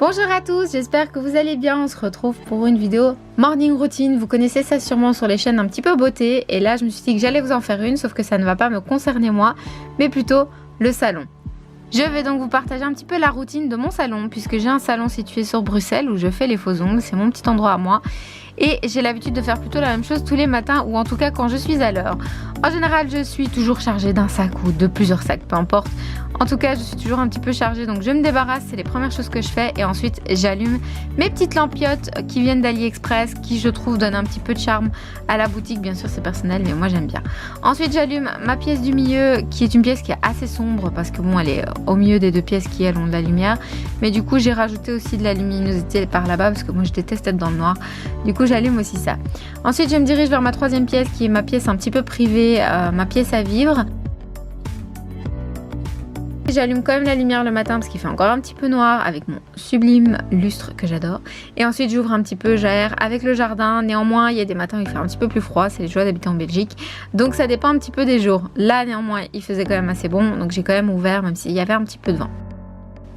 Bonjour à tous, j'espère que vous allez bien. On se retrouve pour une vidéo morning routine. Vous connaissez ça sûrement sur les chaînes un petit peu beauté. Et là, je me suis dit que j'allais vous en faire une, sauf que ça ne va pas me concerner moi, mais plutôt le salon. Je vais donc vous partager un petit peu la routine de mon salon, puisque j'ai un salon situé sur Bruxelles où je fais les faux ongles. C'est mon petit endroit à moi. Et j'ai l'habitude de faire plutôt la même chose tous les matins, ou en tout cas quand je suis à l'heure. En général, je suis toujours chargée d'un sac ou de plusieurs sacs, peu importe. En tout cas, je suis toujours un petit peu chargée, donc je me débarrasse, c'est les premières choses que je fais. Et ensuite, j'allume mes petites lampiotes qui viennent d'AliExpress, qui je trouve donnent un petit peu de charme à la boutique. Bien sûr, c'est personnel, mais moi j'aime bien. Ensuite, j'allume ma pièce du milieu, qui est une pièce qui est assez sombre, parce que bon, elle est au milieu des deux pièces qui, elles, ont de la lumière. Mais du coup, j'ai rajouté aussi de la luminosité par là-bas, parce que moi, je déteste être dans le noir. Du coup, j'allume aussi ça. Ensuite, je me dirige vers ma troisième pièce, qui est ma pièce un petit peu privée, ma pièce à vivre. J'allume quand même la lumière le matin parce qu'il fait encore un petit peu noir avec mon sublime lustre que j'adore. Et ensuite j'ouvre un petit peu, j'aère avec le jardin. Néanmoins il y a des matins où il fait un petit peu plus froid, c'est les joies d'habiter en Belgique. Donc ça dépend un petit peu des jours. Là néanmoins il faisait quand même assez bon, donc j'ai quand même ouvert même s'il y avait un petit peu de vent.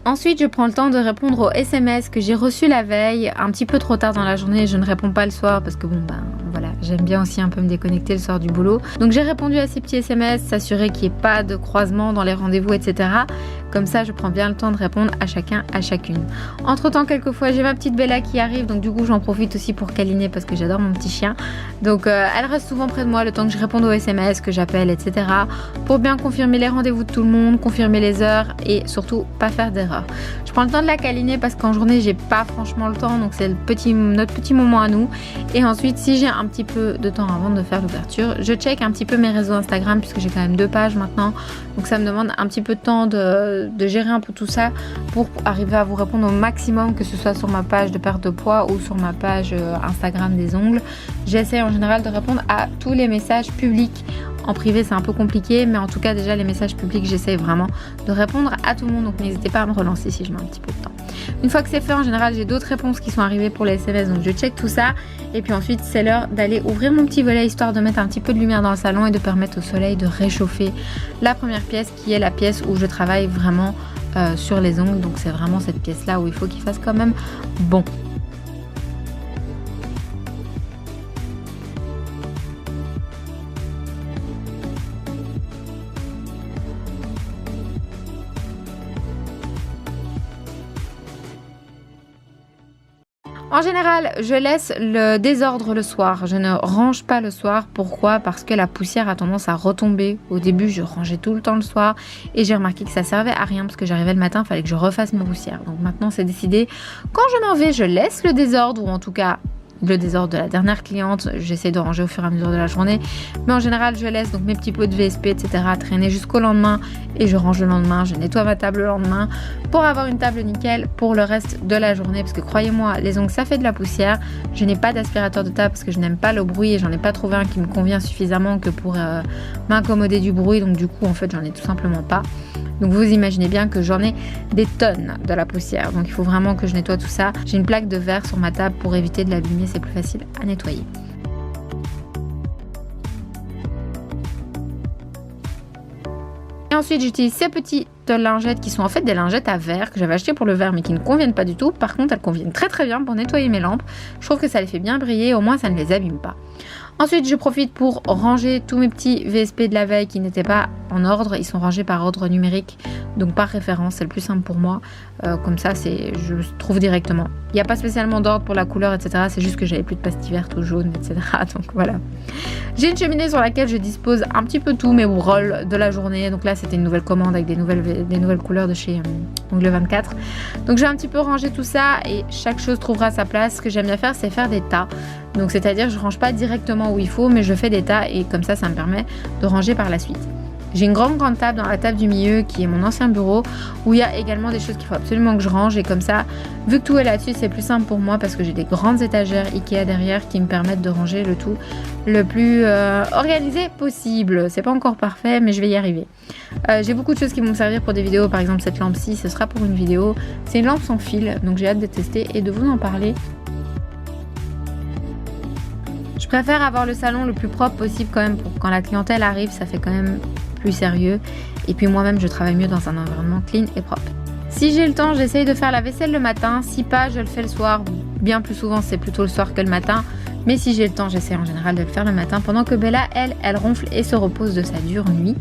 Ensuite, je prends le temps de répondre aux SMS que j'ai reçus la veille, un petit peu trop tard dans la journée. Je ne réponds pas le soir parce que bon, ben voilà, j'aime bien aussi un peu me déconnecter le soir du boulot. Donc j'ai répondu à ces petits SMS, s'assurer qu'il n'y ait pas de croisement dans les rendez-vous, etc. Comme ça, je prends bien le temps de répondre à chacun, à chacune. Entre temps, quelquefois, j'ai ma petite Bella qui arrive, donc du coup, j'en profite aussi pour câliner parce que j'adore mon petit chien. Donc elle reste souvent près de moi le temps que je réponde aux SMS, que j'appelle, etc. Pour bien confirmer les rendez-vous de tout le monde, confirmer les heures et surtout pas faire d'erreur. Je prends le temps de la câliner parce qu'en journée j'ai pas franchement le temps, donc c'est notre petit moment à nous. Et ensuite si j'ai un petit peu de temps avant de faire l'ouverture, je check un petit peu mes réseaux Instagram puisque j'ai quand même 2 pages maintenant, donc ça me demande un petit peu de temps de gérer un peu tout ça pour arriver à vous répondre au maximum, que ce soit sur ma page de perte de poids ou sur ma page Instagram des ongles. J'essaie en général de répondre à tous les messages publics. En privé c'est un peu compliqué, mais en tout cas déjà les messages publics j'essaie vraiment de répondre à tout le monde, donc n'hésitez pas à me relancer si je mets un petit peu de temps. Une fois que c'est fait, en général j'ai d'autres réponses qui sont arrivées pour les SMS, donc je check tout ça et puis ensuite c'est l'heure d'aller ouvrir mon petit volet histoire de mettre un petit peu de lumière dans le salon et de permettre au soleil de réchauffer la première pièce qui est la pièce où je travaille vraiment sur les ongles, donc c'est vraiment cette pièce là où il faut qu'il fasse quand même bon. En général, je laisse le désordre le soir. Je ne range pas le soir. Pourquoi? Parce que la poussière a tendance à retomber. Au début, je rangeais tout le temps le soir et j'ai remarqué que ça servait à rien parce que j'arrivais le matin, il fallait que je refasse ma poussière. Donc maintenant, c'est décidé. Quand je m'en vais, je laisse le désordre, ou en tout cas le désordre de la dernière cliente. J'essaie de ranger au fur et à mesure de la journée, mais en général je laisse donc mes petits pots de VSP, etc. traîner jusqu'au lendemain et je range le lendemain. Je nettoie ma table le lendemain pour avoir une table nickel pour le reste de la journée, parce que croyez-moi, les ongles ça fait de la poussière. Je n'ai pas d'aspirateur de table parce que je n'aime pas le bruit et j'en ai pas trouvé un qui me convient suffisamment que pour m'incommoder du bruit, donc du coup en fait j'en ai tout simplement pas. Donc vous imaginez bien que j'en ai des tonnes de la poussière, donc il faut vraiment que je nettoie tout ça. J'ai une plaque de verre sur ma table pour éviter de l'abîmer, c'est plus facile à nettoyer. Et ensuite j'utilise ces petites lingettes qui sont en fait des lingettes à verre que j'avais achetées pour le verre mais qui ne conviennent pas du tout. Par contre elles conviennent très très bien pour nettoyer mes lampes. Je trouve que ça les fait bien briller, au moins ça ne les abîme pas. Ensuite, je profite pour ranger tous mes petits VSP de la veille qui n'étaient pas en ordre. Ils sont rangés par ordre numérique, donc par référence. C'est le plus simple pour moi. Comme ça, je trouve directement. Il n'y a pas spécialement d'ordre pour la couleur, etc. C'est juste que j'avais plus de pastilles vertes ou jaunes, etc. Donc voilà. J'ai une cheminée sur laquelle je dispose un petit peu tous mes rolls de la journée. Donc là, c'était une nouvelle commande avec des nouvelles couleurs de chez Ongle 24. Donc je vais un petit peu ranger tout ça et chaque chose trouvera sa place. Ce que j'aime bien faire, c'est faire des tas. Donc c'est-à-dire je range pas directement où il faut, mais je fais des tas et comme ça me permet de ranger par la suite. J'ai une grande table dans la table du milieu qui est mon ancien bureau, où il y a également des choses qu'il faut absolument que je range, et comme ça, vu que tout est là-dessus, c'est plus simple pour moi parce que j'ai des grandes étagères Ikea derrière qui me permettent de ranger le tout le plus organisé possible. C'est pas encore parfait, mais je vais y arriver. J'ai beaucoup de choses qui vont me servir pour des vidéos. Par exemple, cette lampe-ci, ce sera pour une vidéo. C'est une lampe sans fil, donc j'ai hâte de tester et de vous en parler. Je préfère avoir le salon le plus propre possible quand même, pour quand la clientèle arrive, ça fait quand même plus sérieux. Et puis moi-même, je travaille mieux dans un environnement clean et propre. Si j'ai le temps, j'essaye de faire la vaisselle le matin. Si pas, je le fais le soir. Bien plus souvent, c'est plutôt le soir que le matin. Mais si j'ai le temps, j'essaie en général de le faire le matin pendant que Bella, elle ronfle et se repose de sa dure nuit.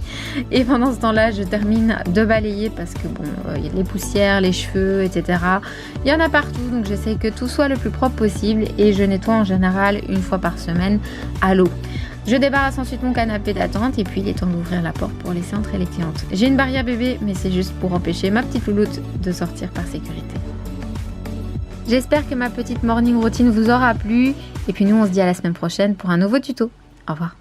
Et pendant ce temps-là, je termine de balayer parce que bon, il y a les poussières, les cheveux, etc. Il y en a partout, donc j'essaie que tout soit le plus propre possible et je nettoie en général une fois par semaine à l'eau. Je débarrasse ensuite mon canapé d'attente et puis il est temps d'ouvrir la porte pour laisser entrer les clientes. J'ai une barrière bébé, mais c'est juste pour empêcher ma petite louloute de sortir par sécurité. J'espère que ma petite morning routine vous aura plu. Et puis nous, on se dit à la semaine prochaine pour un nouveau tuto. Au revoir.